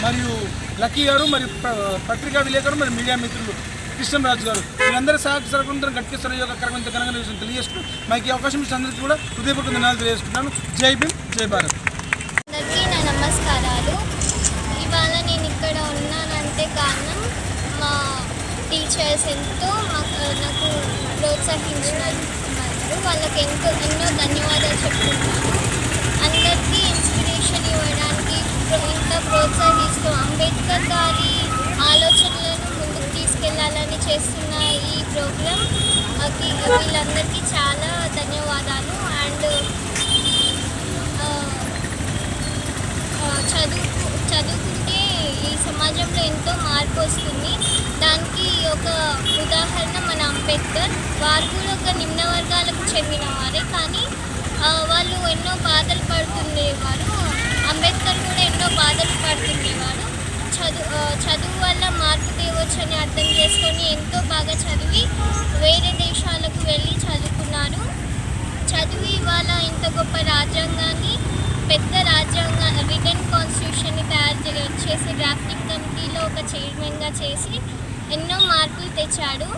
మరియు లక్కీ గారు, మరియు పత్రికా విలేకరు, మరియు మీడియా మిత్రులు కృష్ణరాజు గారు, వీరందరూ సహకారం గట్టిస్తారు యోగ కార్యక్రమం ఘనంగా తెలియజేసుకుంటూ మాకు ఈ అవకాశం ఇచ్చిన అందరికీ కూడా హృదయపూర్వక ధన్యవాదాలు తెలియజేసుకుంటున్నాను. జై భీమ్, జై భారత్. అందరికీ నా నమస్కారాలు. ఇవాళ నేను ఇక్కడ ఉన్నానంటే కారణం మా టీచర్స్ ఎంతో నాకు ప్రోత్సహించినారు. వాళ్ళకి ఎన్నో ధన్యవాదాలు చెప్తున్నాను. అందరికీ ఇన్స్పిరేషన్ ఇవ్వడానికి ఇంకా ప్రోత్సహిస్తూ అంబేద్కర్ గారి ఆలోచనలను ముందుకు తీసుకెళ్లాలని చేస్తున్న ఈ ప్రోగ్రాం వీళ్ళందరికీ చాలా ధన్యవాదాలు. అండ్ చదువుకుంటే ఈ సమాజంలో ఎంతో మార్పు వస్తుంది. దానికి ఒక ఉదాహరణ మన అంబేద్కర్. వారు కూడా ఒక నిమ్న వర్గాలకు చెందిన వారే, కానీ వాళ్ళు ఎన్నో బాధలు పడుతుండేవారు. అంబేద్కర్ కూడా ఎన్నో బాధలు పడుతుండేవారు. చదువు వల్ల మార్పు తేవచ్చని అర్థం చేసుకొని ఎంతో బాగా చదివి వేరే దేశాలకు వెళ్ళి చదువుకున్నారు. చదివి ఇవాళ ఇంత గొప్ప రాజ్యాంగాన్ని, పెద్ద రిటర్న్ కాన్స్టిట్యూషన్ని తయారు చేసి డ్రాఫ్టింగ్ కమిటీలో ఒక చైర్మన్గా చేసి ఎన్నో మార్పులు తెచ్చాడు.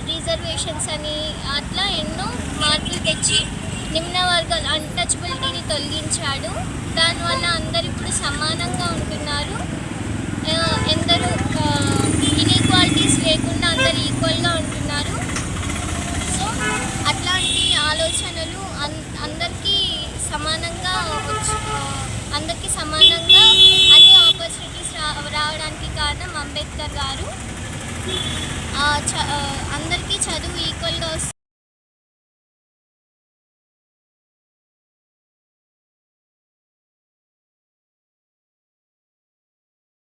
రిజర్వేషన్స్ అని అట్లా ఎన్నో మార్పులు తెచ్చి నిమ్న వర్గాల అన్టచబిలిటీని తొలగించాడు. దానివల్ల అందరూ ఇప్పుడు సమానంగా ఉంటున్నారు. ఎందరూ ఇన్ఈక్వాలిటీస్ లేకుండా అందరు ఈక్వల్గా ఉంటున్నారు. సో అట్లాంటి ఆలోచనలు అందరికీ సమానంగా అన్ని ఆపర్చునిటీస్ రావడానికి కారణం అంబేద్కర్ గారు. అందరికీ చదువు ఈక్వల్గా